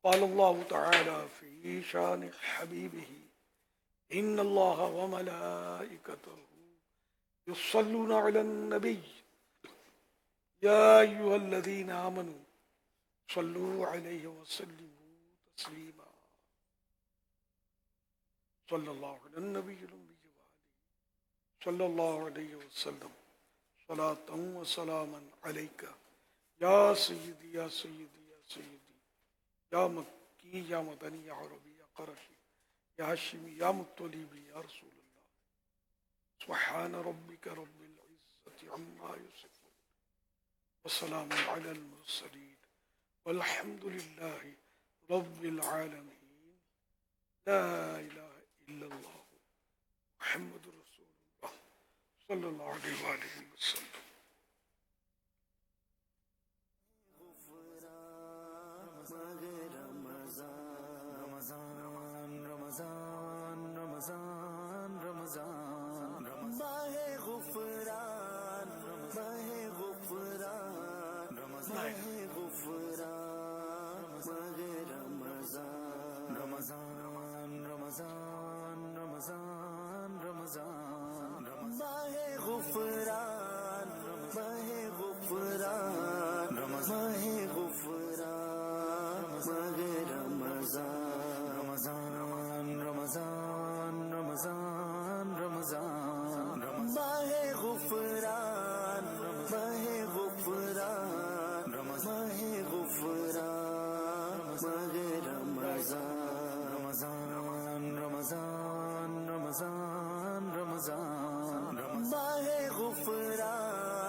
قال الله تعالى في شان حبيبه إن الله وملائكته يصلون على النبي يا أيها الذين آمنوا صلوا عليه وسلموا تسليما صلى الله على النبي الأمي وآله صلى الله عليه وسلم صلاة وسلاما عليك يا سيدي يا سيدي يا سيدي يا مكي يا مدني يا عربي يا قرشي يا هاشمي يا مطلبي يا رسول الله سبحان ربك رب العزة عما يصفون وسلام على المرسلين والحمد لله رب العالمين لا إله إلا الله محمد رسول الله صلى الله عليه وآله وسلم.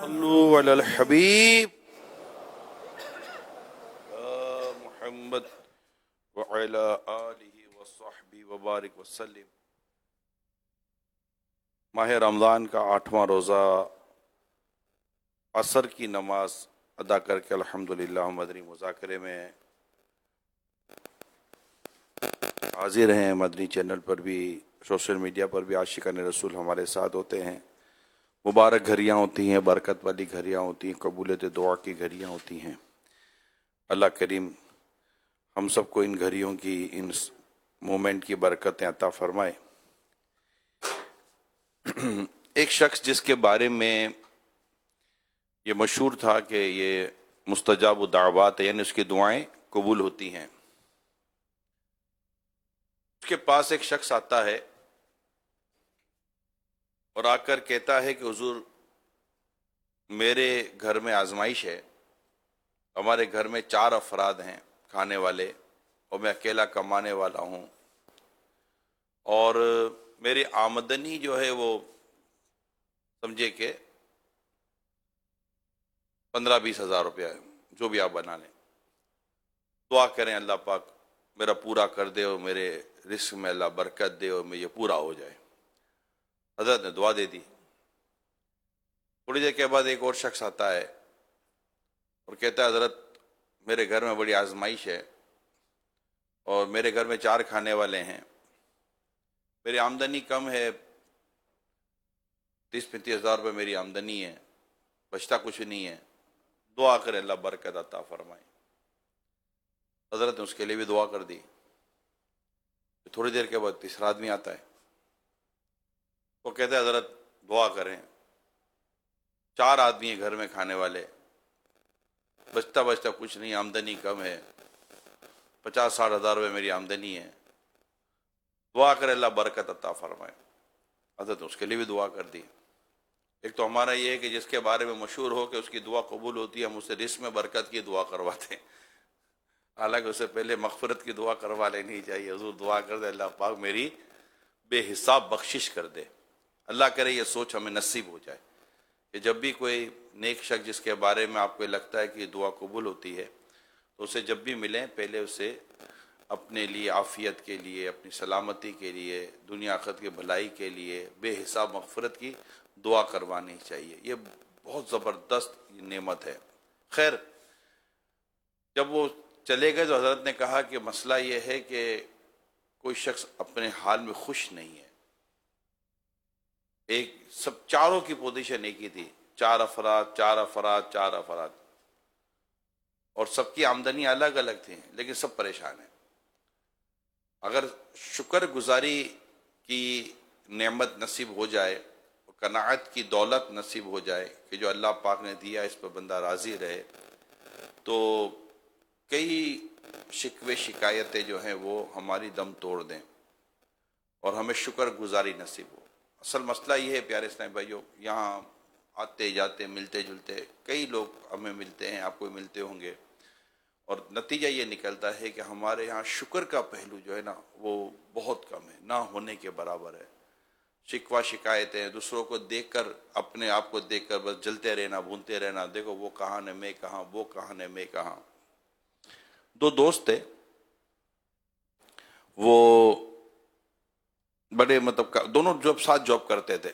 صلوا علی الحبیب محمد وعلی آلہ وصحبہ وبارک وسلم. ماہ رمضان کا 8واں روزہ عصر کی نماز ادا کر کے الحمدللہ مدنی مذاکرے میں حاضر ہیں. مدنی چینل پر بھی سوشل میڈیا پر بھی عاشقان رسول ہمارے ساتھ ہوتے ہیں. مبارک گھڑیاں ہوتی ہیں، برکت والی گھڑیاں ہوتی ہیں، قبولیت دعا کی گھڑیاں ہوتی ہیں. اللہ کریم ہم سب کو ان گھڑیوں کی، ان مومنٹ کی برکتیں عطا فرمائے. ایک شخص جس کے بارے میں یہ مشہور تھا کہ یہ مستجاب الدعوات ہے، یعنی اس کی دعائیں قبول ہوتی ہیں. اس کے پاس ایک شخص آتا ہے اور آ کر کہتا ہے کہ حضور میرے گھر میں آزمائش ہے، ہمارے گھر میں 4 افراد ہیں کھانے والے اور میں اکیلا کمانے والا ہوں، اور میری آمدنی جو ہے وہ سمجھے کہ 15-20 ہزار روپیہ ہے، جو بھی آپ بنا لیں. دعا کریں اللہ پاک میرا پورا کر دے اور میرے رزق میں اللہ برکت دے اور میں یہ پورا ہو جائے. حضرت نے دعا دے دی. تھوڑی دیر کے بعد ایک اور شخص آتا ہے اور کہتا ہے حضرت میرے گھر میں بڑی آزمائش ہے اور میرے گھر میں 4 کھانے والے ہیں، میری آمدنی کم ہے، 30-35 ہزار روپے میری آمدنی ہے، بچتا کچھ نہیں ہے، دعا کریں اللہ برکت عطا فرمائے. حضرت نے اس کے لیے بھی دعا کر دی. تھوڑی دیر کے بعد تیسرا آدمی آتا ہے، وہ کہتا ہے حضرت دعا کریں، 4 آدمی ہیں گھر میں کھانے والے، بچتا کچھ نہیں، آمدنی کم ہے، 50-60 ہزار روپے میری آمدنی ہے، دعا کرے اللہ برکت عطا فرمائے. حضرت اس کے لیے بھی دعا کر دی. ایک تو ہمارا یہ ہے کہ جس کے بارے میں مشہور ہو کہ اس کی دعا قبول ہوتی ہے، ہم اسے رزق میں برکت کی دعا کرواتے ہیں، حالانکہ اسے پہلے مغفرت کی دعا کروا لینی چاہیے. حضور دعا کر دے اللہ پاک میری بے حساب بخشش کر دے. اللہ کرے یہ سوچ ہمیں نصیب ہو جائے کہ جب بھی کوئی نیک شخص جس کے بارے میں آپ کو لگتا ہے کہ یہ دعا قبول ہوتی ہے تو اسے جب بھی ملیں پہلے اسے اپنے لیے عافیت کے لیے، اپنی سلامتی کے لیے، دنیا آخرت کی بھلائی کے لیے بے حساب مغفرت کی دعا کروانی چاہیے. یہ بہت زبردست نعمت ہے. خیر جب وہ چلے گئے تو حضرت نے کہا کہ مسئلہ یہ ہے کہ کوئی شخص اپنے حال میں خوش نہیں ہے. ایک سب چاروں کی پوزیشن ایک ہی تھی، 4 افراد. اور سب کی آمدنی الگ الگ تھی، لیکن سب پریشان ہیں۔ اگر شکر گزاری کی نعمت نصیب ہو جائے، قناعت کی دولت نصیب ہو جائے کہ جو اللہ پاک نے دیا اس پر بندہ راضی رہے، تو کئی شکوے شکایتیں جو ہیں وہ ہماری دم توڑ دیں اور ہمیں شکر گزاری نصیب ہو۔ اصل مسئلہ یہ ہے پیارے اسلامی بھائیوں، یہاں آتے جاتے ملتے جلتے کئی لوگ ہمیں ملتے ہیں، آپ کو ملتے ہوں گے، اور نتیجہ یہ نکلتا ہے کہ ہمارے ہاں شکر کا پہلو جو ہے نا وہ بہت کم ہے، نہ ہونے کے برابر ہے۔ شکوہ شکایتیں، دوسروں کو دیکھ کر، اپنے آپ کو دیکھ کر بس جلتے رہنا، بھونتے رہنا، دیکھو وہ کہاں نے میں کہاں، وہ کہاں نے میں کہاں۔ دو دوست تھے، وہ بڑے دونوں جب ساتھ جاب کرتے تھے،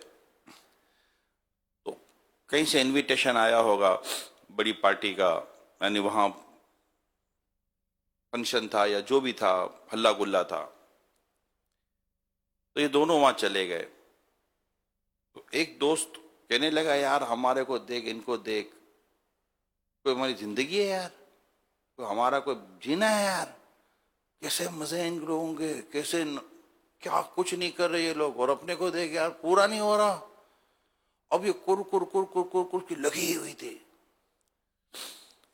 تو کہیں سے انویٹیشن آیا ہوگا بڑی پارٹی کا، یعنی وہاں فنکشن تھا یا جو بھی تھا، ہلہ گلا تھا، تو یہ دونوں وہاں چلے گئے۔ تو ایک دوست کہنے لگا یار ہمارے کو دیکھ، ان کو دیکھ، کوئی ہماری زندگی ہے یار، کوئی ہمارا کوئی جینا ہے یار، کیسے مزے ان لوگوں کے، کیسے کیا کچھ نہیں کر رہے یہ لوگ، اور اپنے کو دیکھ یار پورا نہیں ہو رہا۔ اب یہ کر کر کر کر کر کر کی لگی ہوئی تھی۔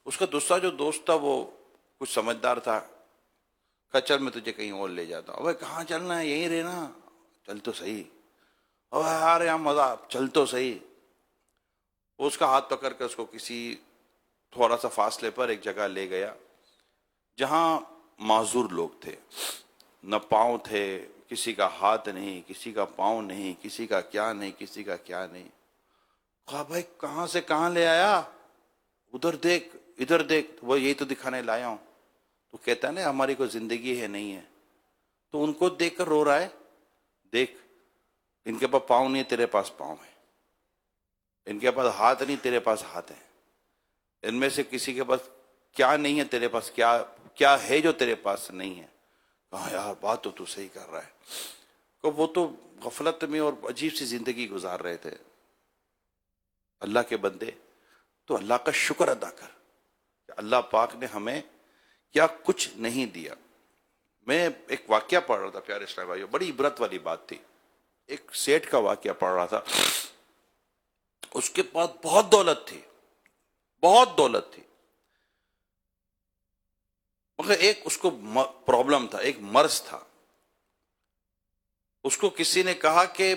اس کا دوسرا جو دوست تھا وہ کچھ سمجھدار تھا، کہا چل میں تجھے کہیں اور لے جاتا ہوں۔ ابے کہاں چلنا ہے، یہیں رہنا، چل تو صحیح، اب یار یہاں مزہ، چل تو صحیح۔ وہ اس کا ہاتھ پکڑ کر اس کو کسی تھوڑا سا فاصلے پر ایک جگہ لے گیا جہاں معذور لوگ تھے، نہ پاؤں تھے، کسی کا ہاتھ نہیں، کسی کا پاؤں نہیں، کسی کا کیا نہیں، کسی کا کیا نہیں۔ کہا بھائی کہاں سے کہاں لے آیا، ادھر دیکھ ادھر دیکھ، وہ یہی تو دکھانے لایا ہوں۔ تو کہتا ہے نا ہماری کوئی زندگی ہے نہیں ہے، تو ان کو دیکھ کر رو رہا ہے، دیکھ ان کے پاس پاؤں نہیں ہے، تیرے پاس پاؤں ہے، ان کے پاس ہاتھ نہیں، تیرے پاس ہاتھ ہے، ان میں سے کسی کے پاس کیا نہیں ہے، تیرے پاس کیا ہے جو تیرے پاس نہیں ہے۔ کہا یار بات تو صحیح کر رہا ہے، کہ وہ تو غفلت میں اور عجیب سی زندگی گزار رہے تھے۔ اللہ کے بندے، تو اللہ کا شکر ادا کر کہ اللہ پاک نے ہمیں کیا کچھ نہیں دیا۔ میں ایک واقعہ پڑھ رہا تھا پیارے اسلامی بھائیوں، بڑی عبرت والی بات تھی۔ ایک سیٹ کا واقعہ پڑھ رہا تھا، اس کے پاس بہت دولت تھی، بہت دولت تھی، مگر ایک اس کو پرابلم تھا، ایک مرض تھا۔ اس کو کسی نے کہا کہ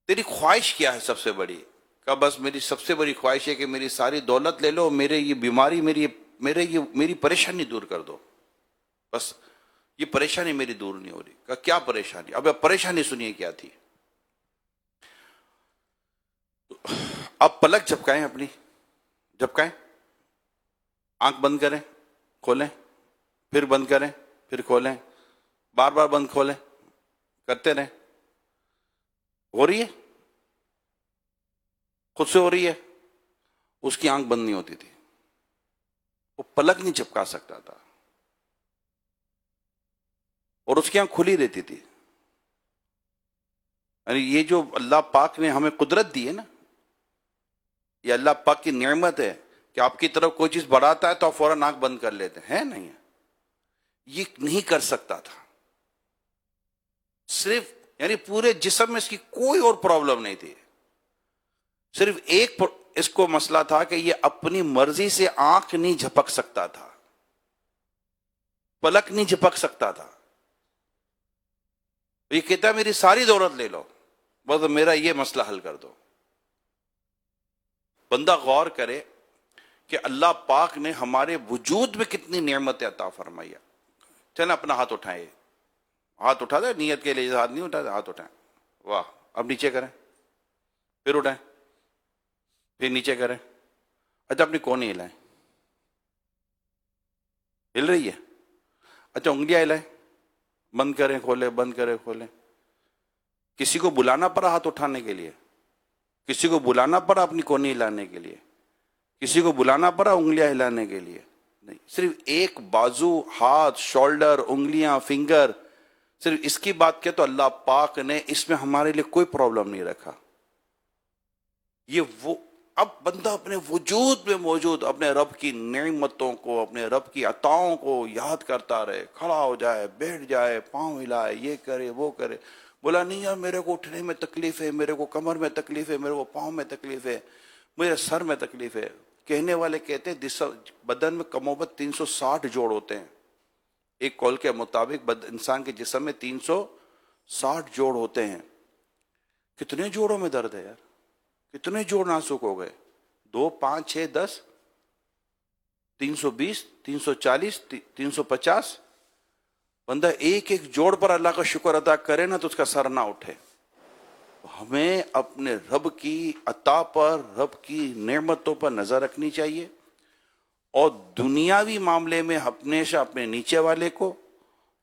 تیری خواہش کیا ہے سب سے بڑی؟ کہا بس میری سب سے بڑی خواہش ہے کہ میری ساری دولت لے لو، میرے یہ بیماری، میری پریشانی دور کر دو، بس یہ پریشانی میری دور نہیں ہو رہی۔ کہا کیا پریشانی؟ اب پریشانی سنیے کیا تھی۔ اب پلک جھپکائیں، اپنی جھپکائیں، آنکھ بند کریں، کھولیں، پھر بند کریں، پھر کھولیں، بار بار بند کھولیں، کرتے رہیں۔ ہو رہی ہے، خود سے ہو رہی ہے۔ اس کی آنکھ بند نہیں ہوتی تھی، وہ پلک نہیں جھپکا سکتا تھا، اور اس کی آنکھ کھلی رہتی تھی۔ یعنی یہ جو اللہ پاک نے ہمیں قدرت دی ہے نا، یہ اللہ پاک کی نعمت ہے کہ آپ کی طرف کوئی چیز بڑھاتا ہے تو آپ فوراً آنکھ بند کر لیتے ہیں، نہیں ہے؟ یہ نہیں کر سکتا تھا، صرف یعنی پورے جسم میں اس کی کوئی اور پرابلم نہیں تھی، صرف ایک اس کو مسئلہ تھا کہ یہ اپنی مرضی سے آنکھ نہیں جھپک سکتا تھا، پلک نہیں جھپک سکتا تھا۔ یہ کہتا ہے میری ساری دولت لے لو، بس میرا یہ مسئلہ حل کر دو۔ بندہ غور کرے کہ اللہ پاک نے ہمارے وجود میں کتنی نعمتیں عطا فرمائی۔ چلیں اپنا ہاتھ اٹھائیں، ہاتھ اٹھا دیں، نیت کے لیے ہاتھ نہیں اٹھاتے، ہاتھ اٹھائیں، واہ۔ اب نیچے کریں، پھر اٹھائیں، پھر نیچے کریں۔ اچھا اپنی کونی ہلائیں، ہل رہی ہے؟ اچھا انگلیاں ہلائیں، بند کریں کھولیں، بند کریں کھولیں۔ کسی کو بلانا پڑا ہاتھ اٹھانے کے لیے؟ کسی کو بلانا پڑا اپنی کونی ہلانے کے لیے؟ کسی کو بلانا پڑا انگلیاں ہلانے کے لیے؟ نہیں، صرف ایک بازو، ہاتھ، شولڈر، انگلیاں، فنگر، صرف اس کی بات کیا تو اللہ پاک نے اس میں ہمارے لیے کوئی پرابلم نہیں رکھا۔ یہ وہ اب بندہ اپنے وجود میں موجود اپنے رب کی نعمتوں کو، اپنے رب کی عطاؤں کو یاد کرتا رہے، کھڑا ہو جائے، بیٹھ جائے، پاؤں ہلائے، یہ کرے وہ کرے، بولا نہیں یار میرے کو اٹھنے میں تکلیف ہے، میرے کو کمر میں تکلیف ہے، میرے کو پاؤں میں تکلیف ہے، مجھے سر میں تکلیف ہے. کہنے والے کہتے ہیں بدن میں کم و بیش 360 جوڑ ہوتے ہیں. ایک قول کے مطابق انسان کے جسم میں 360 جوڑ ہوتے ہیں. کتنے جوڑوں میں درد ہے یار؟ کتنے جوڑ نازک ہو گئے؟ 2 5 6 10 320 340 350. بندہ ایک ایک جوڑ پر اللہ کا شکر ادا کرے نا تو اس کا سر نہ اٹھے. ہمیں اپنے رب کی عطا پر، رب کی نعمتوں پر نظر رکھنی چاہیے، اور دنیاوی معاملے میں ہمیشہ اپنے نیچے والے کو،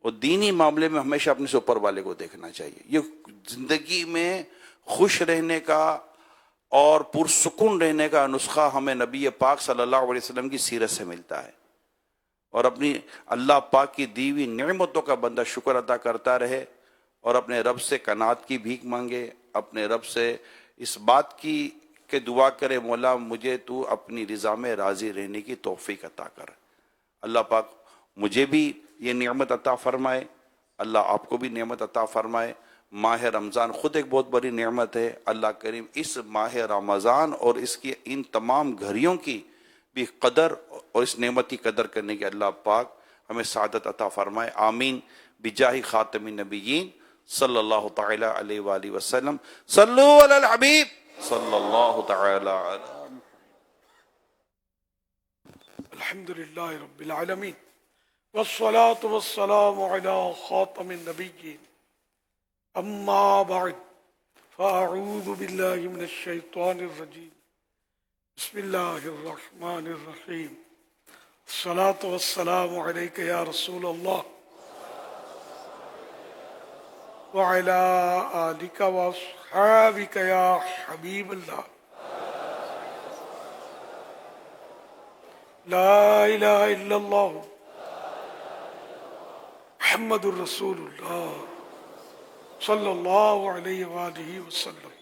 اور دینی معاملے میں ہمیشہ اپنے سے اوپر والے کو دیکھنا چاہیے. یہ زندگی میں خوش رہنے کا اور پرسکون رہنے کا نسخہ ہمیں نبی پاک صلی اللہ علیہ وسلم کی سیرت سے ملتا ہے. اور اپنی اللہ پاک کی دی ہوئی نعمتوں کا بندہ شکر ادا کرتا رہے، اور اپنے رب سے قناعت کی بھیک مانگے، اپنے رب سے اس بات کی کہ دعا کرے مولا مجھے تو اپنی رضا میں راضی رہنے کی توفیق عطا کر. اللہ پاک مجھے بھی یہ نعمت عطا فرمائے، اللہ آپ کو بھی نعمت عطا فرمائے. ماہ رمضان خود ایک بہت بڑی نعمت ہے. اللہ کریم اس ماہ رمضان اور اس کی ان تمام گھڑیوں کی بھی قدر اور اس نعمت کی قدر کرنے کی اللہ پاک ہمیں سعادت عطا فرمائے. آمین بجاہ خاتم النبیین صلی اللہ تعالی علیہ وآلہ وسلم. صلو علی الحبیب صلی اللہ تعالی علیہ. الحمدللہ رب العالمین والصلاة والسلام على خاتم النبیین. اما بعد فاعوذ باللہ من الشیطان الرجیم. بسم اللہ الرحمن الرحیم. الصلاة والسلام علیک یا رسول اللہ وعلى آلک واصحابک یا حبیب اللہ. لا الہ الا اللہ محمد الرسول اللہ صلی اللہ علیہ وآلہ وسلم.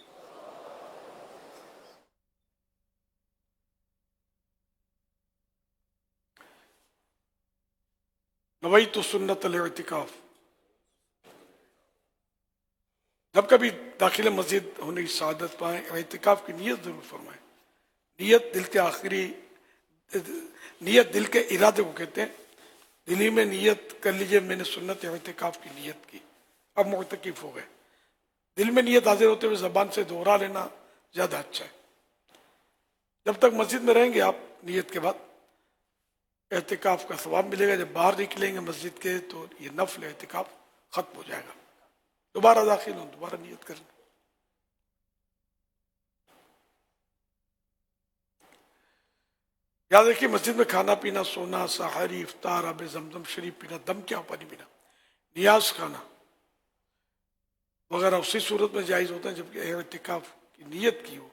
نویت سنت الاعتکاف. جب کبھی داخل مسجد ہونے کی سعادت پائیں اعتکاف کی نیت ضرور فرمائیں. نیت دل کے آخری نیت دل کے ارادے کو کہتے ہیں. دلی میں نیت کر لیجئے میں نے سنت اعتکاف کی نیت کی، اب معتکف ہو گئے. دل میں نیت حاضر ہوتے ہوئے زبان سے دوہرا لینا زیادہ اچھا ہے. جب تک مسجد میں رہیں گے آپ نیت کے بعد اعتکاف کا ثواب ملے گا. جب باہر نکلیں گے مسجد کے تو یہ نفل اعتکاف ختم ہو جائے گا. دوبارہ داخل ہوں دوبارہ نیت کریں. یاد رکھیے مسجد میں کھانا پینا، سونا، سحری، افطار، آب زمزم شریف پینا، دم کیا پانی پینا، نیاز کھانا وغیرہ اسی صورت میں جائز ہوتا ہے جبکہ اعتکاف کی نیت کی ہو.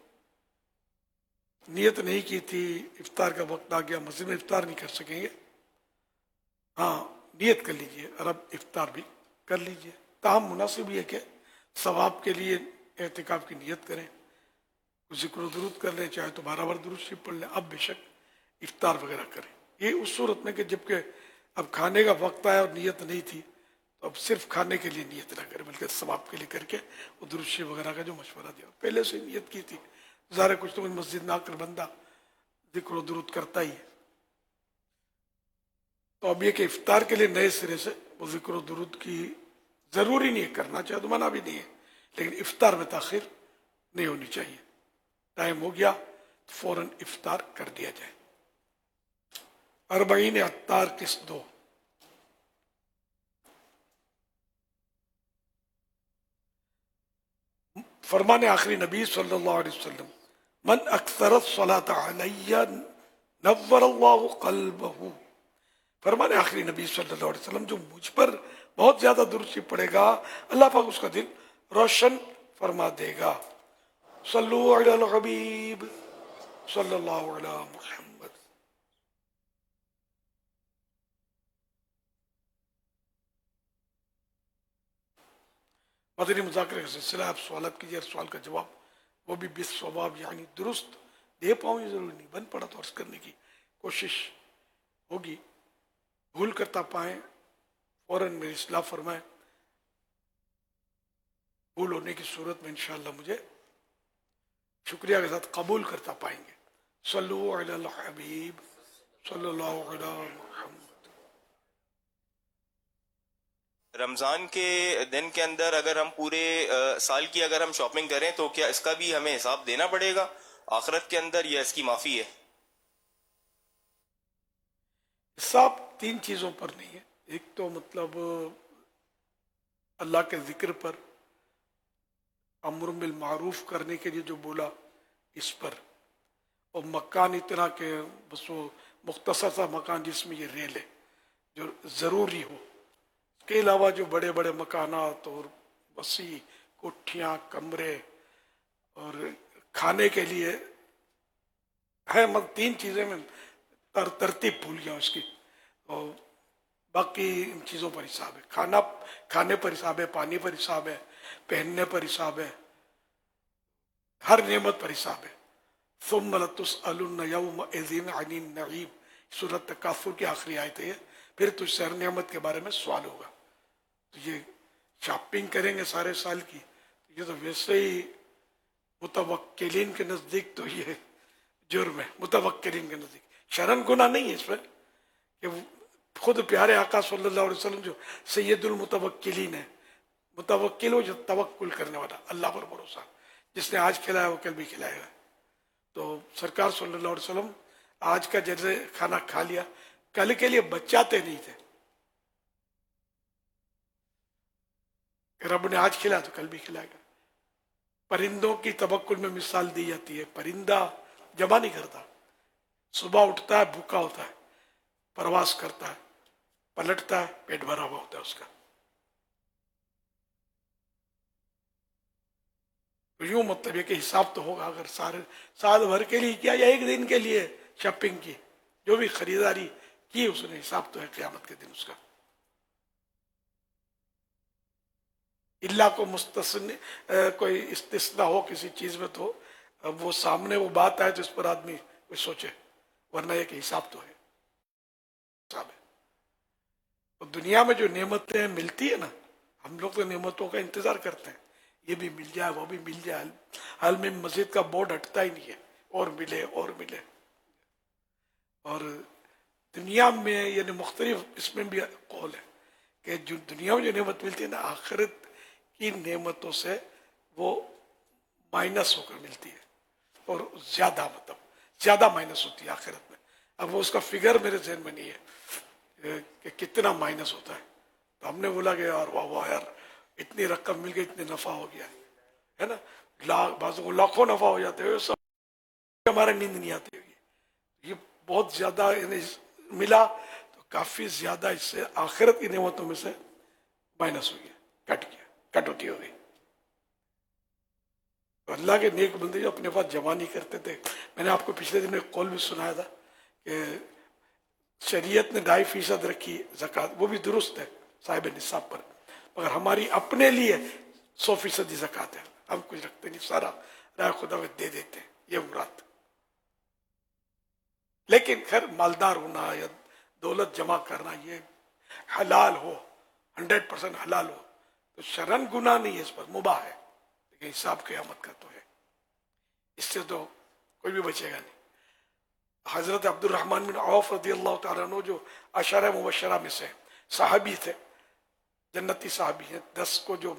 نیت نہیں کی تھی، افطار کا وقت آ گیا، مسجد میں افطار نہیں کر سکیں گے، ہاں نیت کر لیجئے اور اب افطار بھی کر لیجئے. تاہم مناسب یہ ہے کہ ثواب کے لیے اعتکاف کی نیت کریں، ذکر و درود کر لیں، چاہے تو 12 بار درود شریف پڑھ لیں. اب بے شک افطار وغیرہ کریں. یہ اس صورت میں کہ جبکہ اب کھانے کا وقت آیا اور نیت نہیں تھی تو اب صرف کھانے کے لیے نیت نہ کریں بلکہ ثواب کے لیے کر کے وہ درود شریف وغیرہ کا جو مشورہ دیا پہلے سے نیت کی تھی. ظاہر کچھ تو مسجد نہ کر بندہ ذکر و درود کرتا ہی ہے. تو اب یہ کہ افطار کے لیے نئے سرے سے وہ ذکر و درود کی ضروری نہیں ہے، کرنا چاہے تو منع بھی نہیں ہے، لیکن افطار میں تاخیر نہیں ہونی چاہیے. ٹائم ہو گیا تو فوراً افطار کر دیا جائے. 40 اطار قسط 2. فرمان آخری نبی صلی اللہ علیہ وسلم من اکثر الصلاۃ علی نور اللہ قلبہ. فرمان آخری نبی صلی اللہ علیہ وسلم جو مجھ پر بہت زیادہ درود شریف پڑے گا اللہ پاک اس کا دل روشن فرما دے گا. صلو علی الحبیب صلی اللہ علی محمد. مدنی مذاکرے کا سلسلہ. آپ سوالات کیجیے، سوال کا جواب وہ بھی بالصواب یعنی درست دے پاؤں یہ ضروری نہیں، بن پڑا تو عرض کرنے کی کوشش ہوگی، بھول کرتا پائیں فوراً میری اصلاح فرمائیں، بھول ہونے کی صورت میں انشاءاللہ مجھے شکریہ کے ساتھ قبول کرتا پائیں گے۔ صلو علی الحبیب صلی اللہ علیہ محمد۔ رمضان کے دن کے اندر اگر ہم پورے سال کی اگر ہم شاپنگ کریں تو کیا اس کا بھی ہمیں حساب دینا پڑے گا آخرت کے اندر، یا اس کی معافی ہے؟ حساب تین چیزوں پر نہیں ہے، ایک تو مطلب اللہ کے ذکر پر، امر بالمعروف کرنے کے لیے جو بولا اس پر، اور مکان اتنا کہ بس وہ مختصر سا مکان جس میں یہ ریل ہے جو ضروری ہو، اس کے علاوہ جو بڑے بڑے مکانات اور وسیع کوٹھیاں کمرے اور کھانے کے لیے ہے، مگر تین چیزیں میں ترتیب بھول گیا اس کی، اور باقی ان چیزوں پر حساب ہے، کھانے پر حساب ہے، پانی پر حساب ہے، پہننے پر حساب ہے، ہر نعمت پر حساب ہے۔ ثم لتسألن یومئذ عن النعیم، سورۃ تکاثر کی آخری آیت ہے، پھر تجھ سے ہر نعمت کے بارے میں سوال ہوگا۔ تو یہ شاپنگ کریں گے سارے سال کی، یہ تو ویسے ہی متوکلین کے نزدیک تو یہ جرم ہے، متوکلین کے نزدیک شرن گناہ نہیں ہے اس پر، کہ خود پیارے آقا صلی اللہ علیہ وسلم جو سید المتوکلین ہے، متوکل ہو جو توکل کرنے والا، اللہ پر بھروسہ، جس نے آج کھلایا وہ کل بھی کھلائے گا۔ تو سرکار صلی اللہ علیہ وسلم آج کا جیسے کھانا کھا لیا، کل کے لیے بچاتے نہیں تھے، رب نے آج کھلایا تو کل بھی کھلائے گا۔ پرندوں کی توکل میں مثال دی جاتی ہے، پرندہ جمع نہیں کرتا، صبح اٹھتا ہے بھوکا ہوتا ہے، پرواز کرتا ہے، پلٹتا ہے پیٹ بھرا ہوا ہوتا ہے اس کا۔ تو یوں مطلب یہ کہ حساب تو ہوگا، اگر سال بھر کے لیے کیا یا ایک دن کے لیے شاپنگ کی، جو بھی خریداری کی اس نے، حساب تو ہے قیامت کے دن اس کا۔ اللہ کو مستثنی کوئی استثناء ہو کسی چیز میں تو وہ سامنے وہ بات آئے تو اس پر آدمی کوئی سوچے، ورنہ یہ کہ حساب تو ہے، حساب ہے۔ تو دنیا میں جو نعمتیں ملتی ہے نا، ہم لوگ تو نعمتوں کا انتظار کرتے ہیں، یہ بھی مل جائے وہ بھی مل جائے، حال میں مسجد کا بورڈ ہٹتا ہی نہیں ہے، اور ملے اور ملے۔ اور دنیا میں یعنی مختلف اس میں بھی قول ہے کہ جو دنیا میں جو نعمت ملتی ہے نا، آخرت کی نعمتوں سے وہ مائنس ہو کر ملتی ہے، اور زیادہ مطلب زیادہ مائنس ہوتی ہے آخرت میں۔ اب وہ اس کا فگر میرے ذہن میں نہیں ہے کہ کتنا مائنس ہوتا ہے، تو ہم نے بولا کہ یار واہ واہ یار اتنی رقم مل گئی، اتنے نفع ہو گیا ہے نا، بعضوں کو لاکھوں نفع ہو جاتے ہیں، سب ہمارا نیند نہیں آتی ہوگی، یہ بہت زیادہ یعنی ملا تو کافی زیادہ اس سے آخرت کی نعمتوں میں سے مائنس ہو گیا، کٹ گیا، کٹوتی ہو گئی۔ تو اللہ کے نیک بندے جو اپنے پاس جمع نہیں کرتے تھے، میں نے آپ کو پچھلے دن ایک قول بھی سنایا تھا کہ شریعت نے 2.5% رکھی زکوٰۃ، وہ بھی درست ہے صاحب نصاب پر، مگر ہماری اپنے لیے 100% زکوٰۃ ہے، ہم کچھ رکھتے نہیں، سارا رائے خدا میں دے دیتے ہیں، یہ مراد۔ لیکن خیر مالدار ہونا یا دولت جمع کرنا یہ حلال ہو، 100% حلال ہو تو شرن گناہ نہیں ہے، اس پر مباح ہے، لیکن حساب قیامت کا تو ہے، اس سے تو کوئی بھی بچے گا نہیں۔ حضرت عبد الرحمن بن عوف رضی اللہ تعالیٰ عنہ جو عشرہ مبشرہ میں سے صحابی تھے، جنتی صحابی ہیں، 10 کو جو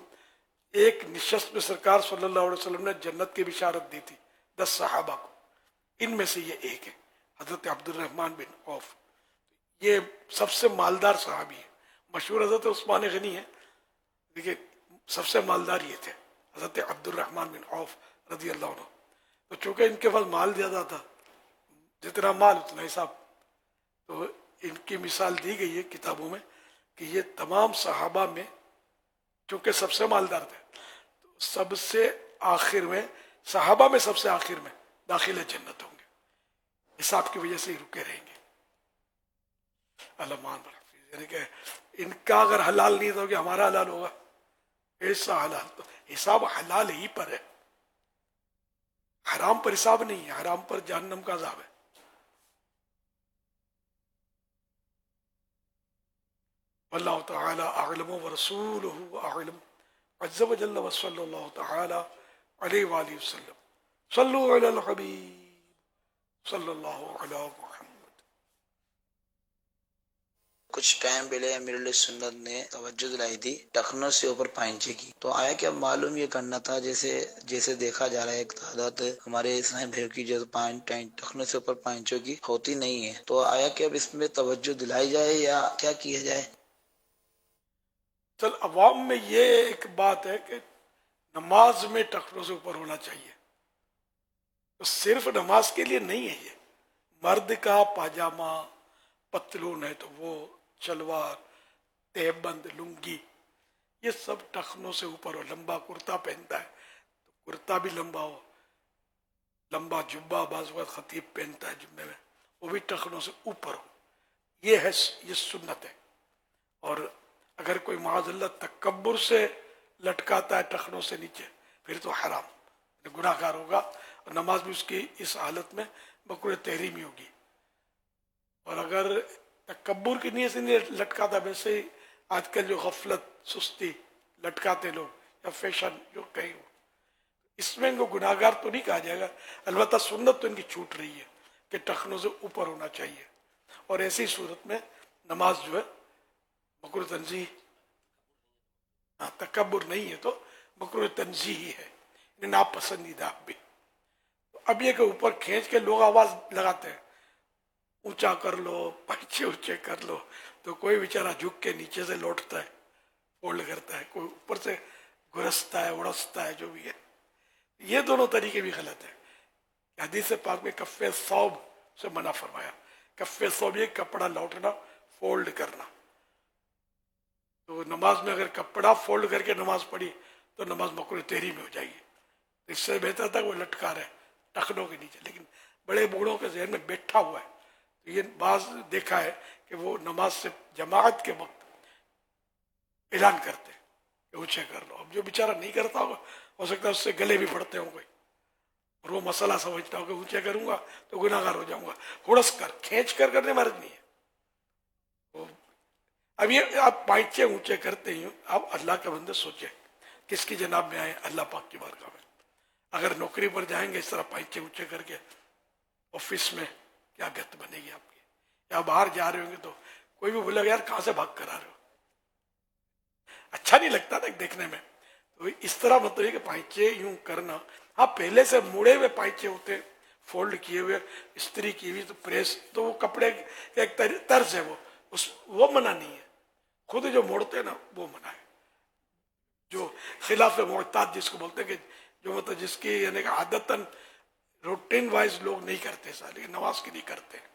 ایک نشست میں سرکار صلی اللہ علیہ وسلم نے جنت کی بشارت دی تھی 10 صحابہ کو، ان میں سے یہ ایک ہے حضرت عبد الرحمن بن عوف۔ یہ سب سے مالدار صحابی ہے، مشہور حضرت عثمان غنی ہے، لیکن سب سے مالدار یہ تھے حضرت عبد الرحمن بن عوف رضی اللہ عنہ۔ تو چونکہ ان کے پاس مال زیادہ تھا، جتنا مال اتنا حساب، تو ان کی مثال دی گئی ہے کتابوں میں کہ یہ تمام صحابہ میں چونکہ سب سے مالدار تھے، تو سب سے آخر میں، صحابہ میں سب سے آخر میں داخل جنت ہوں گے، حساب کی وجہ سے ہی رکے رہیں گے۔ علمان برحفیظ، یعنی کہ ان کا اگر حلال نہیں تو کہ ہمارا حلال ہوگا، ایسا حلال، تو حساب حلال ہی پر ہے۔ حرام پر حساب نہیں ہے، حرام پر جہنم کا عذاب ہے. واللہ تعالی اعلم ورسولہ اعلم عز وجل وصلی اللہ تعالی علیہ وآلہ وسلم. صلو علی الحبیب صلی اللہ علی محمد. کچھ ٹائم پہلے امیر علیہ سنت نے توجہ دلائی تھی ٹخنوں سے اوپر پائنچے کی، تو آیا کیا معلوم یہ کرنا تھا جیسے دیکھا جا رہا ہے ایک تعداد ہمارے اسلام بھائی کی جو ٹخنوں سے اوپر پائنچوں کی ہوتی نہیں ہے، تو آیا کہ اب اس میں توجہ دلائی جائے یا کیا کیا جائے؟ چل عوام میں یہ ایک بات ہے کہ نماز میں ٹخنوں سے اوپر ہونا چاہیے، تو صرف نماز کے لیے نہیں ہے. یہ مرد کا پاجامہ پتلون ہے تو وہ شلوار تہہ بند لنگی یہ سب ٹخنوں سے اوپر ہو. لمبا کرتا پہنتا ہے تو کرتا بھی لمبا ہو، لمبا جبہ بعض وقت خطیب پہنتا ہے جمعے میں وہ بھی ٹخنوں سے اوپر ہو. یہ سنت ہے. اور اگر کوئی معاذ اللہ تکبر سے لٹکاتا ہے ٹخنوں سے نیچے پھر تو حرام گناہ گار ہوگا، اور نماز بھی اس کی اس حالت میں مکروہ تحریمی ہوگی. اور اگر تکبر کی نیت سے نہیں لٹکاتا، ویسے ہی آج کل جو غفلت سستی لٹکاتے لوگ یا فیشن جو کہیں ہو، اس میں ان کو گناہ گار تو نہیں کہا جائے گا. البتہ سنت تو ان کی چھوٹ رہی ہے کہ ٹخنوں سے اوپر ہونا چاہیے. اور ایسی صورت میں نماز جو ہے مکروہ تنزیہ، تکبر نہیں ہے تو مکروہ تنزیہ ہی ہے، ناپسندیدہ بھی. اب یہ کہ اوپر کھینچ کے لوگ آواز لگاتے ہیں اونچا کر لو پنچے اونچے کر لو، تو کوئی بیچارہ جھک کے نیچے سے لوٹتا ہے فولڈ کرتا ہے، کوئی اوپر سے گرستا ہے اڑستا ہے، جو بھی ہے. یہ دونوں طریقے بھی غلط ہیں. حدیث پاک میں کف ثوب سے منع فرمایا. کف ثوب یہ کپڑا لوٹنا فولڈ کرنا. تو نماز میں اگر کپڑا فولڈ کر کے نماز پڑھی تو نماز مکروہ تحریم میں ہو جائے گی. اس سے بہتر تھا وہ لٹکا رہے ٹخنوں کے نیچے. لیکن بڑے بوڑھوں کے ذہن میں بیٹھا ہوا ہے، تو یہ بعض دیکھا ہے کہ وہ نماز سے جماعت کے وقت اعلان کرتے ہیں کہ اونچے کر لو. اب جو بیچارہ نہیں کرتا ہوگا ہو سکتا ہے اس سے گلے بھی پڑتے ہوں کوئی، اور وہ مسئلہ سمجھتا ہو کہ اونچے کروں گا تو گناہ گار ہو جاؤں گا. ہڑس کر کھینچ کر کرنے مرض نہیں ہے. اب یہ آپ پائچے اونچے کرتے ہی آپ اللہ کے بندے سوچیں کس کی جناب میں آئے، اللہ پاک کی بارگاہ میں. اگر نوکری پر جائیں گے اس طرح پائچے اونچے کر کے آفس میں، کیا گت بنے گی آپ کی. یا باہر جا رہے ہوں گے تو کوئی بھی بولے گا یار کہاں سے بھاگ کر آ رہے ہو، اچھا نہیں لگتا نا دیکھنے میں. تو اس طرح مطلب ہے کہ پائچے یوں کرنا. ہاں پہلے سے مڑے ہوئے پائچے ہوتے فولڈ کیے ہوئے استری کی ہوئی تو پریس، تو وہ کپڑے کا ایک طرز ہے، وہ منع نہیں ہے. خود جو موڑتے ہیں نا وہ منع ہے. جو خلاف معتاد جس کو بولتے ہیں کہ جو مطلب جس کی یعنی کہ عادتاً روٹین وائز لوگ نہیں کرتے سا، لیکن نماز کے لیے کرتے ہیں.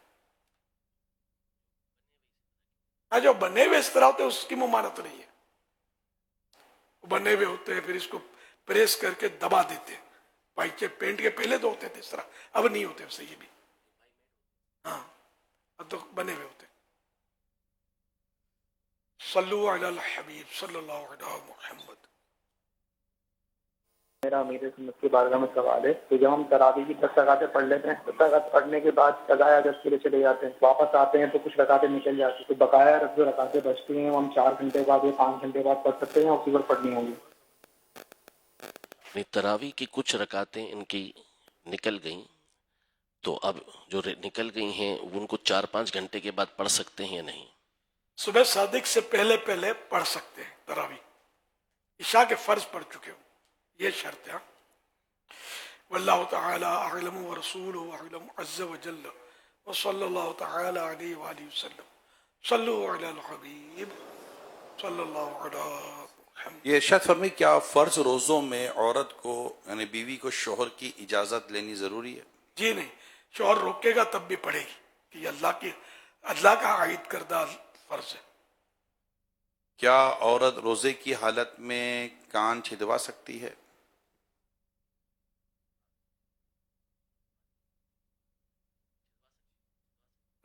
ہاں جو بنے ہوئے اس طرح ہوتے ہیں اس کی ممانعت نہیں ہے. وہ بنے ہوئے ہوتے ہیں پھر اس کو پریس کر کے دبا دیتے ہیں. پائچے پینٹ کے پہلے تو ہوتے تھے اس طرح، اب نہیں ہوتے اسے. یہ بھی ہاں اب تو بنے ہوئے ہوتے. صلو علی الحبیب صلی اللہ علیہ محمد. میرا امیر سنت کی بارگاہ میں سوال ہے کہ جب ہم تراویح کی 10 رکعتیں پڑھ لیتے ہیں، 10 رکعت پڑھنے کے بعد قضاء حاجت کے لیے چلے جاتے ہیں، واپس آتے ہیں تو کچھ رکعتیں نکل جاتی ہیں، تو بقایا جو رکعتیں بچتی ہیں وہ ہم 4 گھنٹے بعد یا 5 گھنٹے بعد پڑھ سکتے ہیں اور اسی پر پڑھنی ہوگی؟ تراویح کی کچھ رکعتیں ان کی نکل گئیں، تو اب جو نکل گئی ہیں ان کو 4-5 گھنٹے کے بعد پڑھ سکتے ہیں یا نہیں؟ صبح صادق سے پہلے پڑھ سکتے ہیں تراویح. عشاء کے فرض پڑھ چکے ہو، یہ شرط ہے. واللہ تعالی اعلم ورسولہ اعلم عز وجل وصلی اللہ تعالی علیہ وآلہ وسلم. صلو علی الحبیب صلی اللہ علیہ محمد. یہ ارشاد فرمائیے کیا فرض روزوں میں عورت کو یعنی بیوی کو شوہر کی اجازت لینی ضروری ہے؟ جی نہیں، شوہر روکے گا تب بھی پڑھے گی کہ یہ اللہ کا عائد کردہ فرض ہے. کیا عورت روزے کی حالت میں کان چھدوا سکتی ہے؟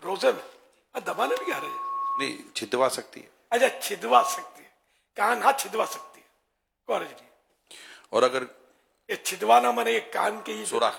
روزے میں دبانے بھی آ رہے ہیں؟ نہیں، چھدوا سکتی ہے. اچھا چھدوا سکتی ہے، کان ہاں چھدوا سکتی ہے، کوئی حرج نہیں. اور اگر یہ چھدوانا مانے یہ کان کے ہی سوراخ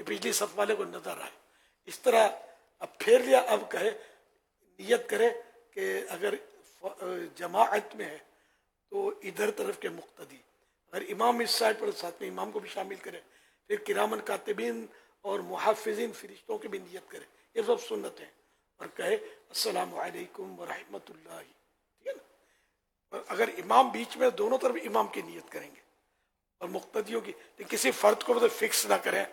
کہ پچھلی صف والے کو نظر آئے. اس طرح اب پھیر لیا, اب کہے نیت کرے کہ اگر جماعت میں ہے تو ادھر طرف کے مقتدی, اگر امام اس سائڈ پر ساتھ میں امام کو بھی شامل کرے, پھر کرامن کاتبین اور محافظین فرشتوں کی بھی نیت کرے, یہ سب سنت ہیں, اور کہے السلام علیکم ورحمۃ اللہ, ٹھیک ہے نا. اور اگر امام بیچ میں, دونوں طرف امام کی نیت کریں گے اور مقتدیوں کی, کسی فرد کو مطلب فکس نہ کریں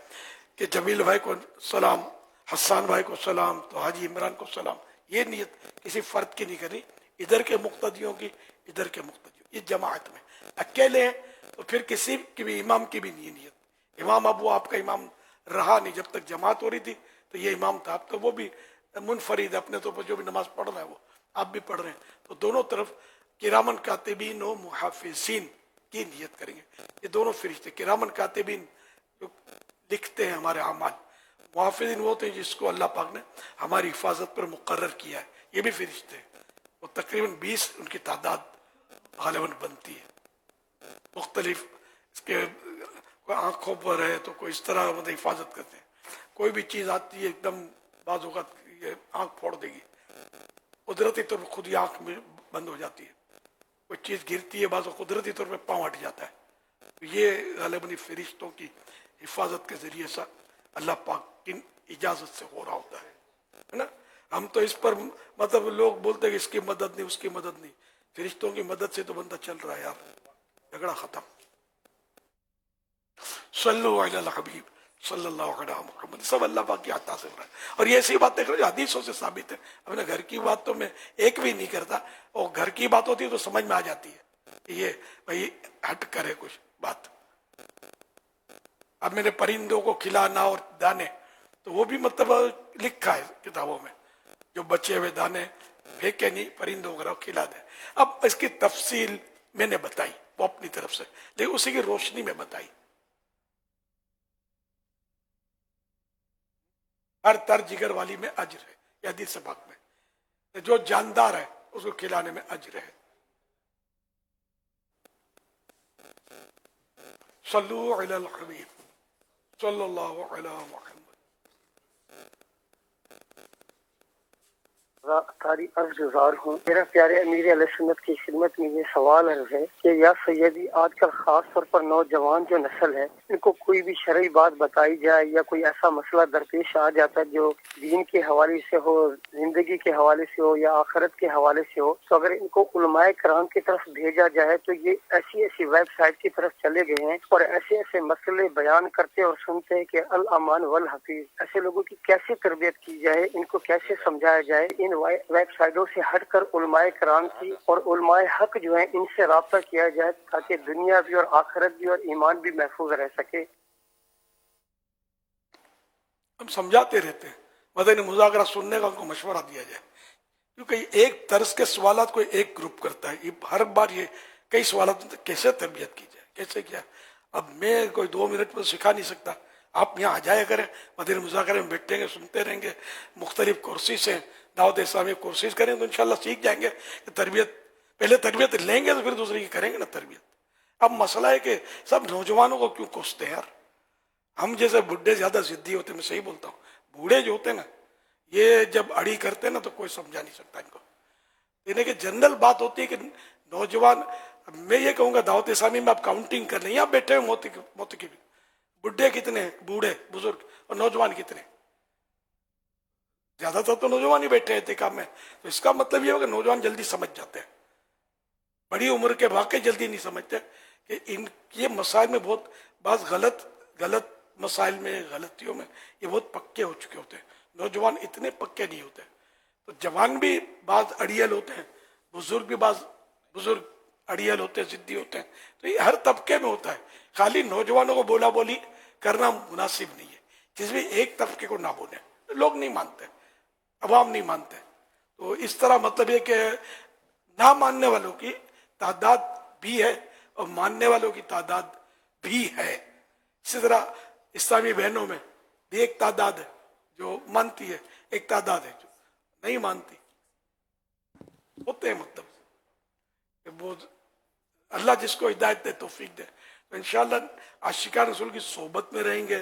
کہ جمیل بھائی کو سلام, حسان بھائی کو سلام, تو حاجی عمران کو سلام, یہ نیت کسی فرد کی نہیں کرنی, ادھر کے مقتدیوں کی, ادھر کے مقتدیوں, یہ جماعت میں. اکیلے ہیں تو پھر کسی کی بھی امام کی بھی نہیں نیت. امام اب وہ آپ کا امام رہا نہیں, جب تک جماعت ہو رہی تھی تو یہ امام تھا, اب تو وہ بھی منفرد ہے اپنے طور پر, جو بھی نماز پڑھ رہا ہے وہ آپ بھی پڑھ رہے ہیں, تو دونوں طرف کرامن کاتبین و محافظین کی نیت کریں گے. یہ دونوں فرشتے, کرامن کاتبین جو لکھتے ہیں ہمارے اعمال, محافظین وہ ہوتے ہیں جس کو اللہ پاک نے ہماری حفاظت پر مقرر کیا ہے, یہ بھی فرشتے ہیں. وہ تقریباً 20 ان کی تعداد غالباً بنتی ہے, مختلف اس کے, کوئی آنکھوں پر ہے تو کوئی اس طرح مطلب حفاظت کرتے ہیں, کوئی بھی چیز آتی ہے ایک دم بعض اوقات یہ آنکھ پھوڑ دے گی, قدرتی طور پر خود ہی آنکھ میں بند ہو جاتی ہے, کوئی چیز گرتی ہے بعض قدرتی طور پہ پاؤں ہٹ جاتا ہے, تو یہ غالباً فرشتوں کی حفاظت کے ذریعے سے اللہ پاک کی اجازت سے ہو رہا ہوتا ہے نا. ہم تو اس پر مطلب لوگ بولتے ہیں کہ اس کی مدد نہیں, اس کی مدد نہیں, فرشتوں کی مدد سے تو بندہ چل رہا ہے یار, جھگڑا ختم. صلو علی الحبیب صلی اللہ علیہ محمد, سب اللہ پاک کی عطا سے ہو رہا ہے. اور یہ ایسی باتیں کرو جو حدیثوں سے ثابت ہے. اپنے گھر کی بات تو میں ایک بھی نہیں کرتا, اور گھر کی بات ہوتی ہے تو سمجھ میں آ جاتی ہے یہ بھائی ہٹ کرے کچھ بات. اب میں نے پرندوں کو کھلانا اور دانے, تو وہ بھی مطلب لکھا ہے کتابوں میں, جو بچے ہوئے دانے پھینکے نہیں, پرندوں کو کھلا دے. اب اس کی تفصیل میں نے بتائی وہ اپنی طرف سے, لیکن اسی کی روشنی میں بتائی. ہر تر جگر والی میں اجر ہے, یہ حدیث پاک میں, جو جاندار ہے اس کو کھلانے میں اجر ہے. صلو علی الحبیب صلی اللہ علی محمد. تاری عرض گزار ہوں. میرا پیارے امیر علیہ سنت کی خدمت میں یہ سوال عرض ہے کہ یا سیدی, آج کل خاص طور پر نوجوان جو نسل ہے, ان کو کوئی بھی شرعی بات بتائی جائے یا کوئی ایسا مسئلہ درپیش آ جاتا ہے جو دین کے حوالے سے ہو, زندگی کے حوالے سے ہو یا آخرت کے حوالے سے ہو, تو اگر ان کو علماء کرام کی طرف بھیجا جائے تو یہ ایسی ایسی ویب سائٹ کی طرف چلے گئے ہیں اور ایسے ایسے مسئلے بیان کرتے اور سنتے ہیں کہ الامان والحفیظ. ایسے لوگوں کی کیسے تربیت کی جائے, ان کو کیسے سمجھایا جائے, ان ویب سائٹوں سے ہٹ کر علماء کرام کی اور علماء حق جو ہیں ان سے رابطہ کیا جائے تاکہ دنیا بھی اور آخرت بھی اور ایمان بھی محفوظ رہ سکے. ہم سمجھاتے رہتے ہیں, مدنی مذاکرہ سننے کا ان کو مشورہ دیا جائے, کیونکہ ایک طرز کے سوالات کوئی ایک گروپ کرتا ہے, یہ ہر بار یہ کئی سوالات کیسے تربیت کی جائے, کیسے کیا. اب میں کوئی 2 منٹ میں سکھا نہیں سکتا, آپ یہاں آ جایا کریں, مدنی مذاکرے میں بیٹھیں گے, سنتے رہیں گے, مختلف کورسز سے دعوت اسلامی کورسز کریں تو انشاءاللہ سیکھ جائیں گے کہ تربیت, پہلے تربیت لیں گے تو پھر دوسری کی کریں گے نا تربیت. اب مسئلہ ہے کہ سب نوجوانوں کو کیوں کوستے ہیں یار, ہم جیسے بڈھے زیادہ ضدی ہوتے ہیں, میں صحیح بولتا ہوں, بوڑھے جو ہوتے ہیں نا یہ جب اڑی کرتے ہیں نا تو کوئی سمجھا نہیں سکتا ان کو. یعنی کہ جنرل بات ہوتی ہے کہ نوجوان, میں یہ کہوں گا دعوت اسلامی میں آپ کاؤنٹنگ کر لیں, یہاں بیٹھے ہوئے موت کی بھی, بڈھے کتنے, بوڑھے بزرگ, اور نوجوان کتنے, زیادہ تر تو نوجوان ہی بیٹھے ہیں احتکام میں. تو اس کا مطلب یہ ہوگا کہ نوجوان جلدی سمجھ جاتے ہیں, بڑی عمر کے واقعی جلدی نہیں سمجھتے کہ ان یہ مسائل میں بہت بعض غلط مسائل میں, غلطیوں میں یہ بہت پکے ہو چکے ہوتے ہیں. نوجوان اتنے پکے نہیں ہوتے, تو جوان بھی بعض اڑیل ہوتے ہیں, بزرگ بھی بعض بزرگ اڑیل ہوتے ہیں, ضدی ہوتے ہیں. تو یہ ہر طبقے میں ہوتا ہے, خالی نوجوانوں کو بولا بولی کرنا مناسب نہیں ہے, جس بھی ایک طبقے کو نہ بولیں, لوگ نہیں مانتے, عوام نہیں مانتے. تو اس طرح مطلب یہ کہ نہ ماننے والوں کی تعداد بھی ہے اور ماننے والوں کی تعداد بھی ہے. اسی طرح اسلامی بہنوں میں بھی ایک تعداد ہے جو مانتی ہے, ایک تعداد ہے جو نہیں مانتی. ہوتے ہیں مطلب کہ وہ اللہ جس کو ہدایت دے, توفیق دے. تو انشاءاللہ عاشقان رسول کی صحبت میں رہیں گے,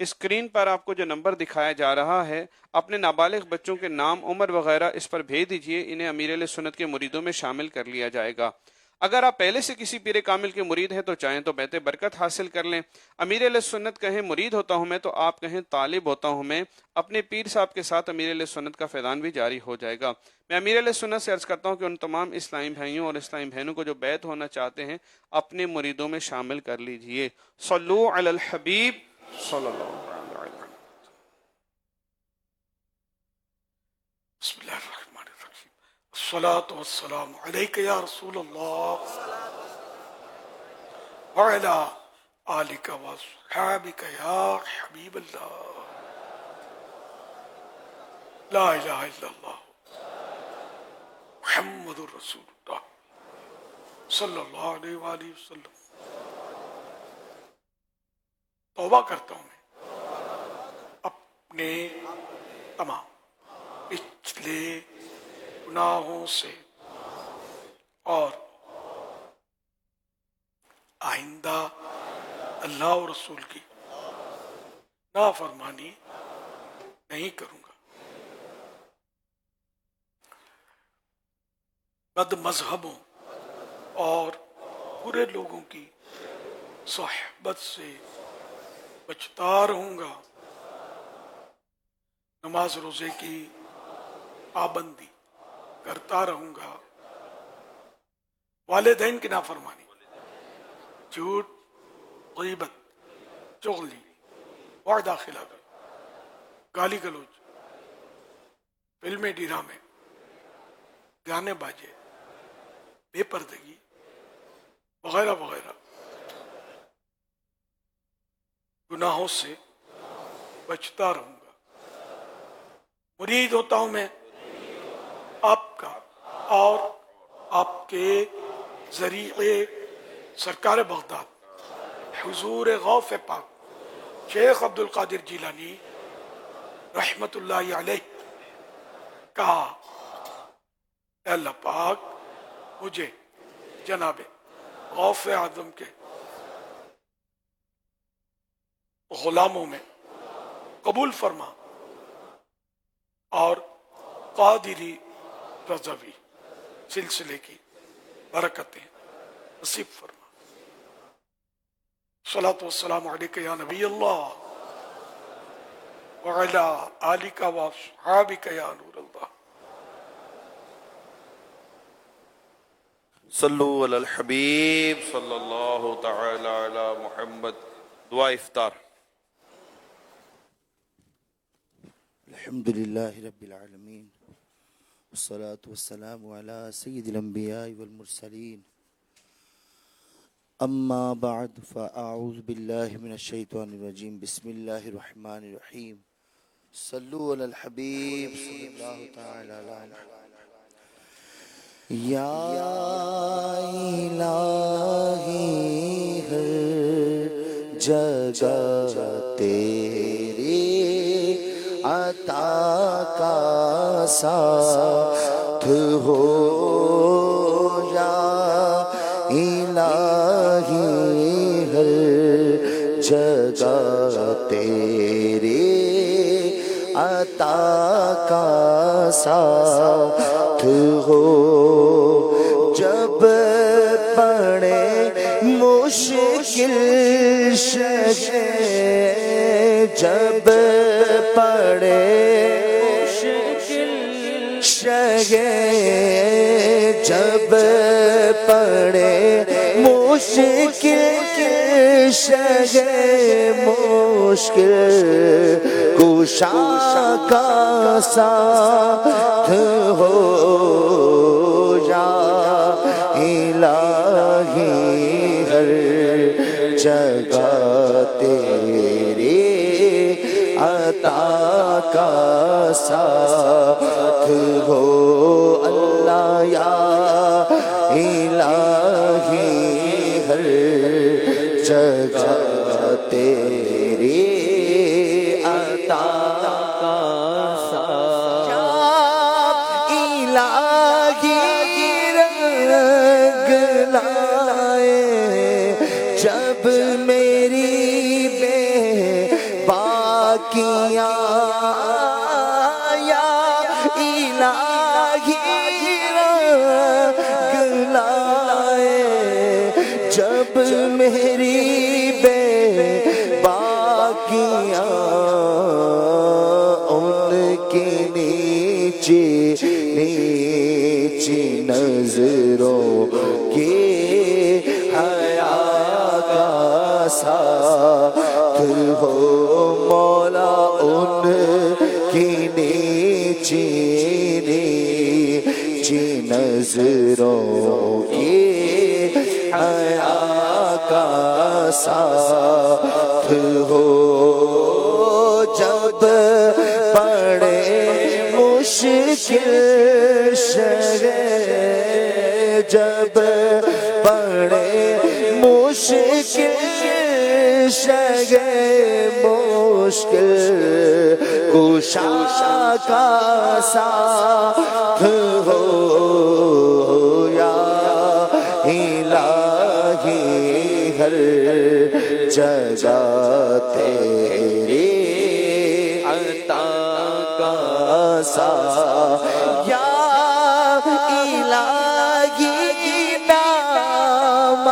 اسکرین پر آپ کو جو نمبر دکھایا جا رہا ہے، اپنے نابالغ بچوں کے نام، عمر وغیرہ اس پر بھیج دیجئے، انہیں امیر اہل سنت کے مریدوں میں شامل کر لیا جائے گا۔ اگر آپ پہلے سے کسی پیر کامل کے مرید ہیں تو چاہیں تو بیعت برکت حاصل کر لیں۔ امیر اہل سنت کہیں مرید ہوتا ہوں میں، تو آپ کہیں طالب ہوتا ہوں میں، اپنے پیر صاحب کے ساتھ امیر اہل سنت کا فیضان بھی جاری ہو جائے گا۔ میں امیر اہل سنت سے عرض کرتا ہوں کہ ان تمام اسلامی بھائیوں اور اسلامی بہنوں کو جو بیعت ہونا چاہتے ہیں اپنے مریدوں میں شامل کر لیجئے۔ صلو علی الحبیب صلی اللہ علیہ وسلم۔ بسم اللہ الرحمن الرحیم، الصلاة والسلام علیک یا رسول اللہ وعلی آلک واصحابک یا حبیب اللہ، لا الہ الا اللہ محمد رسول اللہ صلی اللہ علیہ وآلہ وسلم۔ توبہ کرتا ہوں میں اپنے تمام پچھلے گناہوں سے اور آئندہ اللہ اور رسول کی نافرمانی نہیں کروں گا۔ بد مذہبوں اور برے لوگوں کی صحبت سے بچتا رہوں گا۔ نماز روزے کی پابندی کرتا رہوں گا۔ والدین کی نافرمانی، جھوٹ، غیبت، چغلی، وعدہ خلافی، گالی گلوچ، فلمیں، ڈرامے، گانے باجے، بے پردگی وغیرہ وغیرہ گناہوں سے بچتا رہوں گا۔ مرید ہوتا ہوں میں آپ کا اور آپ کے ذریعے سرکار بغداد حضور غوث پاک شیخ عبد القادر جیلانی رحمت اللہ علیہ کا اے اللہ پاک مجھے جناب غوث اعظم کے غلاموں میں قبول فرما اور قادری رضوی سلسلے کی برکتیں نصیب فرما۔ صلاۃ والسلام علیک یا نبی اللہ وعلی آلک واصحابک یا نور اللہ۔ صلو علی الحبیب صلی اللہ تعالی علی محمد۔ دعا افطار۔ الحمد للہ رب العالمین والصلاة والسلام على سید الانبیاء والمرسلین، اما بعد فاعوذ باللہ من الشیطان الرجیم، بسم اللہ الرحمن الرحیم، صلو علی الحبیب صلی اللہ تعالی علیہ یا الہی ہر جگہ تیرے عطا کا ساتھ ہو، یا الہی ہر جگہ تیرے عطا کا ساتھ ہو، جب پڑے مشکل شے، جب پڑے مشکل شے، جب پڑے مشکل شے، مشکل کشا کا ساتھ ہو، یا الہی ہر جگہ تیرے عطا کا ساتھ ہو، اللہ یا الہی ہر جگہ تیرے عطا کا ساتھ، یا الہی رنگ لائے جب میری بے نیچی نظروں کے حیا کا ساتھ ہو مولا ان کی نیچی نظروں کی حیا کا ساتھ ہو جب پڑے مشکل شگے جب پڑے مشکل شگے مشکل کشا کا ساتھ ہو یا الہی ہر جگہ تیری عطا کا ساتھ یا الہی نام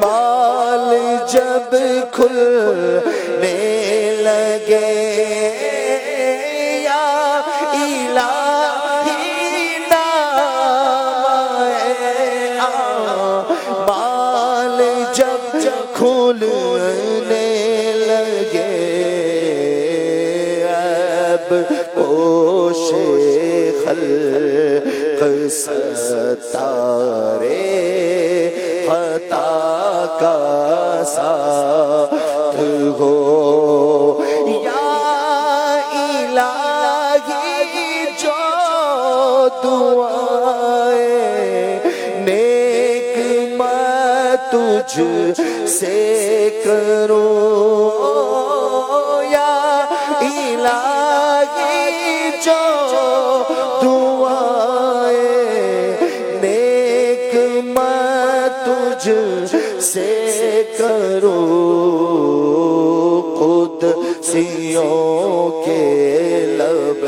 مال جب کھلنے لگے یا الہی نام مال جب کھلنے لگے اب پوش خلق ستارے خطا کا ساتھ ہو یا الہی جو دعائیں نیک میں تجھ سے کروں یا الہی جو دعائیں نیک میں تجھ سے کروں قدسیوں کے لب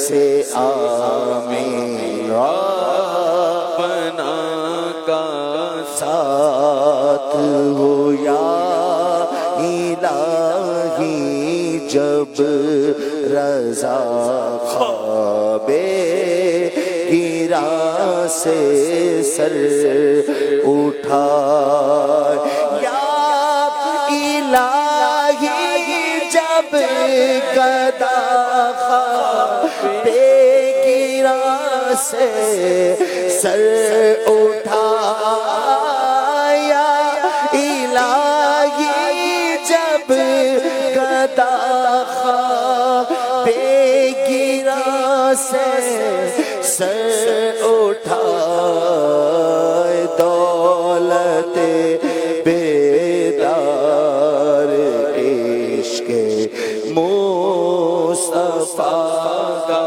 سے آمین اپنا کا ساتھ ہو یا الہی جب رضا خواب گرا سے سر اٹھا یا الہی جب گدا خواب گرا سے سر اٹھا یا الہی جب گدا خواب گرا سے سر اٹھا دولت بیدار عشق مصطفیٰ کا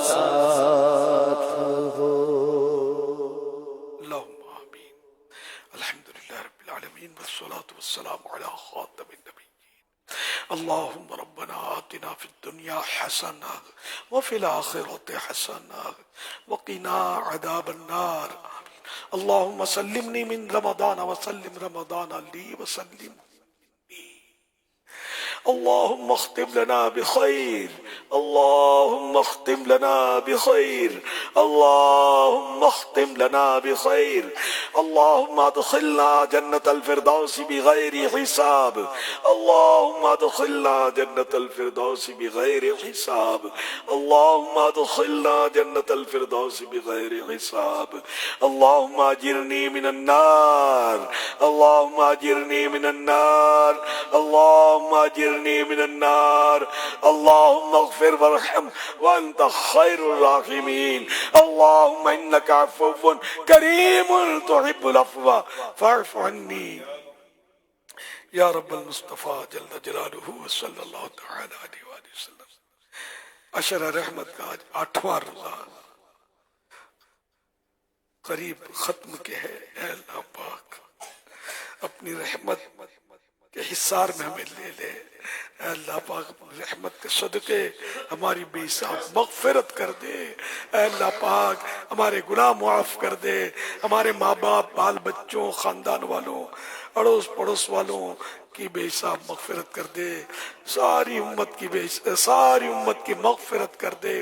ساتھ ہو. اللہم آمین. الحمدللہ رب العالمین والصلاة والسلام علی خاتم النبیین. اللہم ربنا آتنا فی الدنیا حسنہ وفی الآخرۃ حسنہ وقنا عذاب النار. اللہم سلمنی من رمضان وسلم رمضان لی وسلم. اللهم اختم لنا بخير اللهم اختم لنا بخير اللهم اختم لنا بخير اللهم ادخلنا جنة الفردوس بغير حساب اللهم ادخلنا جنة الفردوس بغير حساب اللهم ادخلنا جنة الفردوس بغير حساب اللهم اجرني من النار اللهم اجرني من النار اللهم اجرني من النار اللهم اغفر وارحم وانت خير الراحمين اللهم انك عفو كريم تحب العفو فاعف عني یا رب المصطفیٰ جل جلالہ صلی اللہ تعالی علیہ وآلہ وسلم. عشر رحمت کا آج 8واں روزہ قریب ختم کے ہے. اے اللہ پاک اپنی رحمت کے حصار میں ہمیں لے لے. اے اللہ پاک رحمت کے صدقے ہماری بے حساب مغفرت کر دے. اے اللہ پاک ہمارے گناہ معاف کر دے. ہمارے ماں باپ بال بچوں خاندان والوں اڑوس پڑوس والوں کی بے حساب مغفرت کر دے، ساری امت کی مغفرت کر دے،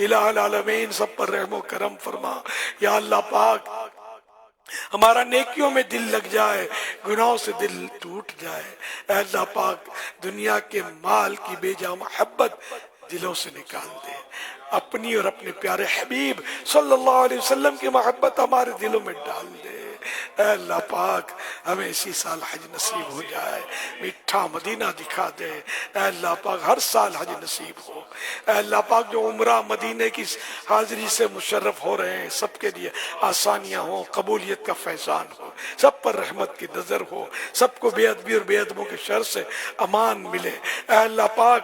الہ العالمین سب پر رحم و کرم فرما۔ یا اللہ پاک ہمارا نیکیوں میں دل لگ جائے، گناہوں سے دل ٹوٹ جائے۔ اے اللہ پاک دنیا کے مال کی بے جا محبت دلوں سے نکال دے، اپنی اور اپنے پیارے حبیب صلی اللہ علیہ وسلم کی محبت ہمارے دلوں میں ڈال دے۔ اے اللہ پاک ہمیں اسی سال حج نصیب ہو جائے، میٹھا مدینہ دکھا دے۔ اے اللہ پاک ہر سال حج نصیب ہو۔ اے اللہ پاک جو عمرہ مدینے کی حاضری سے مشرف ہو رہے ہیں سب کے لیے آسانیاں ہوں، قبولیت کا فیضان ہو، سب پر رحمت کی نظر ہو، سب کو بے ادبی اور بے ادبوں کے شر سے امان ملے۔ اے اللہ پاک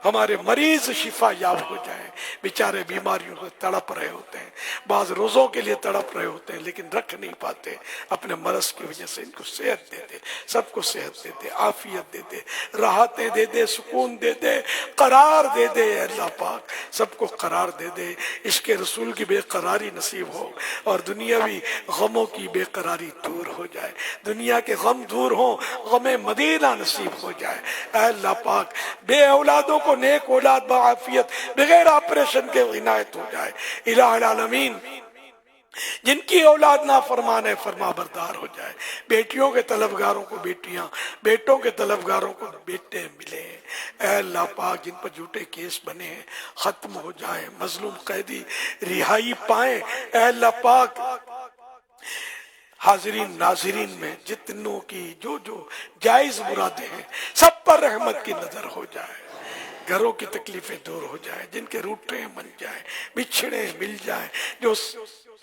ہمارے مریض شفا یاب ہو جائیں، بیچارے بیماریوں سے تڑپ رہے ہوتے ہیں، بعض روزوں کے لیے تڑپ رہے ہوتے ہیں لیکن رکھ نہیں پاتے اپنے مرض کی وجہ سے۔ ان کو صحت دے دے، سب کو صحت دے دے، عافیت دے دے، راحتیں دے دے، سکون دے دے، قرار دے دے۔ اے اللہ پاک سب کو قرار دے دے، عشق رسول کی بے قراری نصیب ہو اور دنیاوی غموں کی بے قراری دور ہو جائے، دنیا کے غم دور ہوں، غم مدینہ نصیب ہو جائے۔ اے اللہ پاک بے اولادوں کو نیک اولاد بعافیت بغیر آپریشن کے عنایت ہو جائے۔ الہ العالمین جن کی اولاد نافرمان ہے فرما بردار ہو جائے، بیٹیوں کے طلبگاروں کو بیٹیاں، بیٹوں کے طلبگاروں کو بیٹے ملے۔ اے اللہ پاک جن پر جھوٹے کیس بنے ہیں ختم ہو جائیں، مظلوم قیدی رہائی پائیں۔ اے اللہ پاک حاضرین ناظرین میں جتنوں کی جو جائز مرادیں ہیں سب پر رحمت کی نظر ہو جائے، گھروں کی تکلیفیں دور ہو جائیں، جن کے روٹے بن جائیں، بچھڑے مل جائیں، جو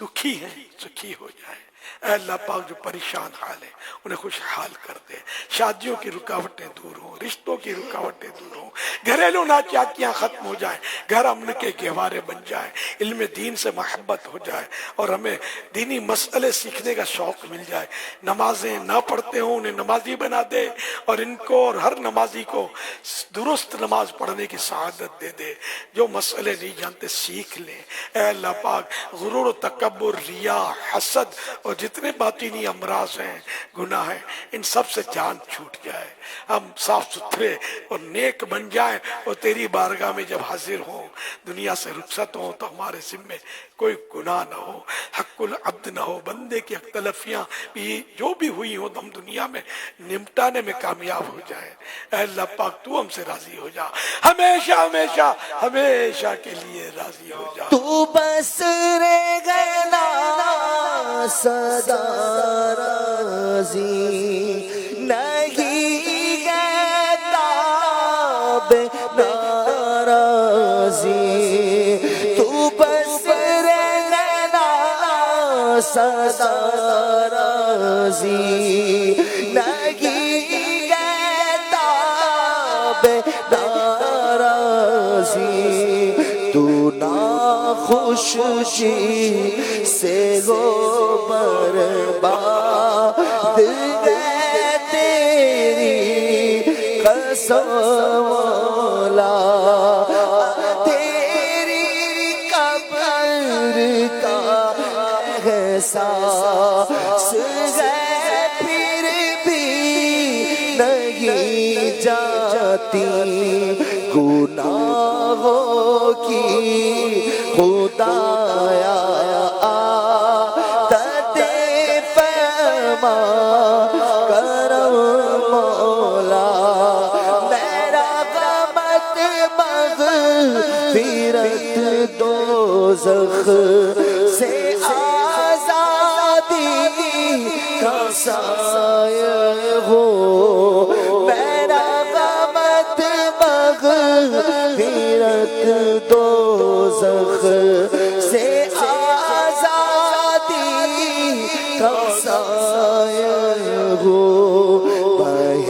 دکھی ہیں سکھی ہو جائیں۔ اے اللہ پاک جو پریشان حال ہیں انہیں خوشحال کر دے، شادیوں کی رکاوٹیں دور ہوں، رشتوں کی رکاوٹیں دور ہوں، گھریلو ناچیاتیاں ختم ہو جائیں، گھر امن کے گہوارے بن جائیں، علم دین سے محبت ہو جائے اور ہمیں دینی مسئلے سیکھنے کا شوق مل جائے۔ نمازیں نہ پڑھتے ہوں انہیں نمازی بنا دے اور ان کو اور ہر نمازی کو درست نماز پڑھنے کی سعادت دے دے، جو مسئلے نہیں جانتے سیکھ لیں۔ اے اللہ پاک غرور و تکبر، ریا، حسد اور جتنے باطنی امراض ہیں گناہ ہیں ان سب سے جان چھوٹ جائے، ہم صاف ستھرے اور نیک بن جائیں اور تیری بارگاہ میں جب حاضر ہوں دنیا سے رخصت ہوں تو ہمارے ذمے کوئی گناہ نہ ہو، حق العبد نہ ہو، بندے کی اختلافیاں بھی جو بھی ہوئی ہوں ہم دنیا میں نمٹانے میں کامیاب ہو جائیں۔ اے اللہ پاک تو ہم سے راضی ہو جا، ہمیشہ ہمیشہ ہمیشہ کے لیے راضی ہو جا۔ تو بس رہ گنا سدا راضی نہیں گتا بے ناراضی، تو بس رہ گنا سدا راضی نہیں گتا بے ناراضی، تو ناخوشی سے گو برباد گئے تیری قسم مولا، تیری قبر کا احساس ہے پھر بھی نہیں جاتی، گناہوں کی خدایا عادت فرما کرم مولا، میرا غمت مغفرت دوزخ سے آزادی کا سایہ ہو، میرا غمت مغفرت دوزخ سے آزادی کا سایہ ہو، ماہ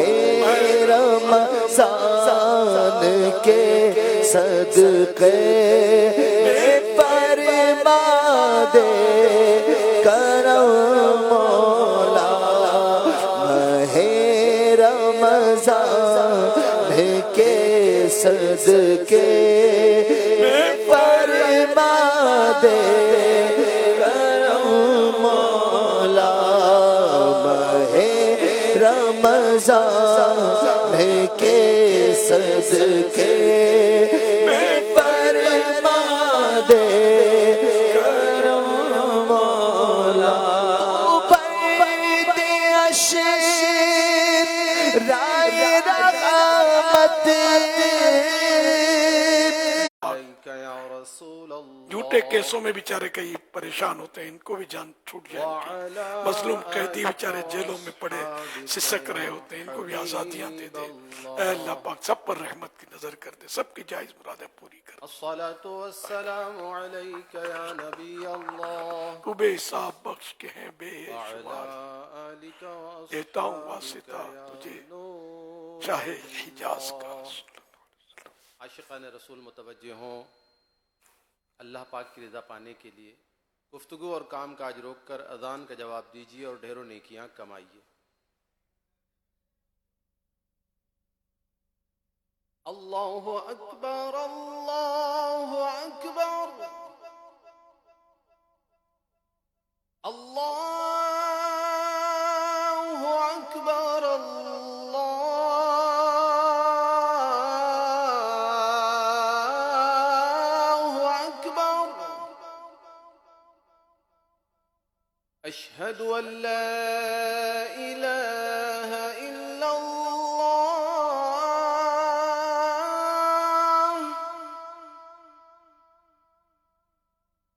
رمضان کے صدقے فرما دے کرم مولا، ماہ رمضان کے صدقے فرما دے کرم مولا، ماہ رمضان خزانے کے صدقے میں فرما دے کرم مولا بید عشق رائے رحمت جھوٹے کیسوں میں بیچارے کئی پریشان ہوتے ہیں، ان کو بھی جان چھوٹ جائے گی۔ مظلوم قیدی بیچارے جیلوں میں پڑے سسک رہے ہوتے ہیں، ان کو بھی آزادیاں دے دے۔ اے اللہ پاک سب پر رحمت کی نظر کر دے، سب کی جائز مرادیں پوری کر دے۔ الصلاة والسلام عليك يا نبي الله تو بے حساب بخش کے ہیں بے وعلى شمار، آلك دیتا ہوں وأصحابك واسطہ يا تجھے نور شاہ حجاز کا۔ عاشقان رسول متوجہ ہوں، اللہ پاک کی رضا پانے کے لیے گفتگو اور کام کاج روک کر اذان کا جواب دیجیے اور ڈھیروں نیکیاں کمائیے۔ اللہ اکبر اللہ اکبر اللہ اکبر اللہ اکبر اشہد ان لا الہ الا اللہ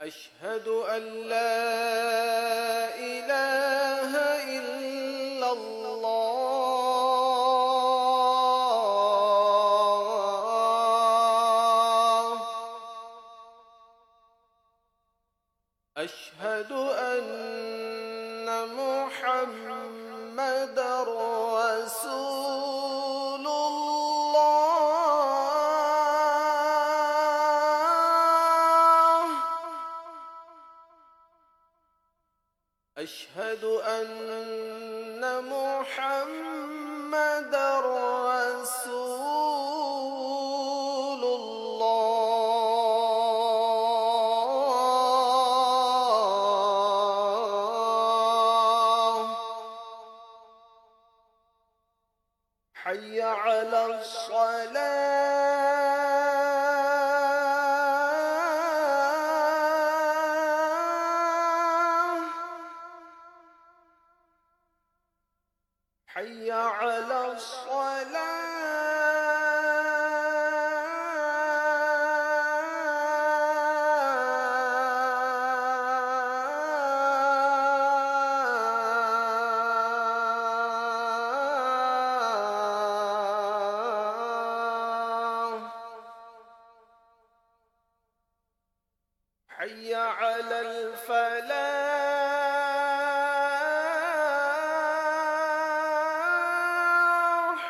اشہد ان لا الہ الا اللہ اشہد ان محمد رسول اللہ اشہد ان محمد رسول اللہ حي على الصلاة حي على الصلاة حي على الفلاح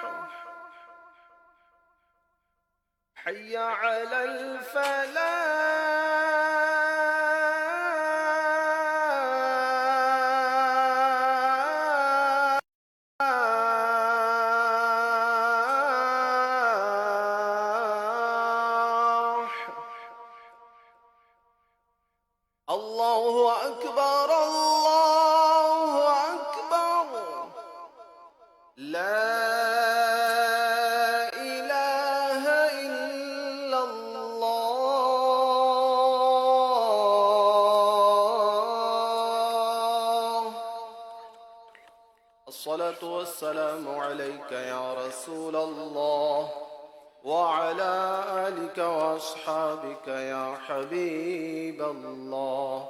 حي على الفلاح اللہ اکبر اللہ اکبر لا الہ الا اللہ الصلاة والسلام عليك يا رسول الله وعلى آلك وأصحابك يا حبيب الله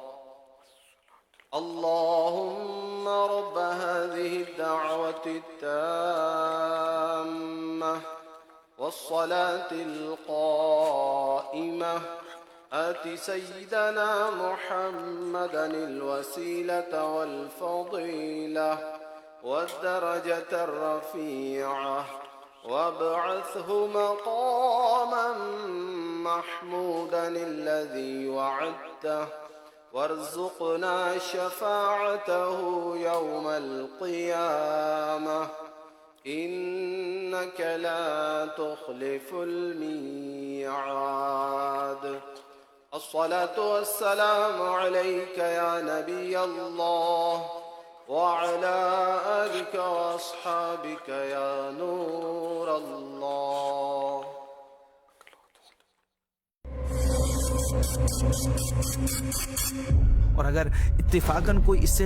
اللهم رب هذه الدعوة التامة والصلاة القائمة آت سيدنا محمدا الوسيلة والفضيلة والدرجة الرفيعة وابعثه مقاما محمودا الذي وعدته وارزقنا شفاعته يوم القيامة إنك لا تخلف الميعاد الصلاة والسلام عليك يا نبي الله وعلى آلك وأصحابك يا نور الله. اور اگر اتفاقاً کوئی اس سے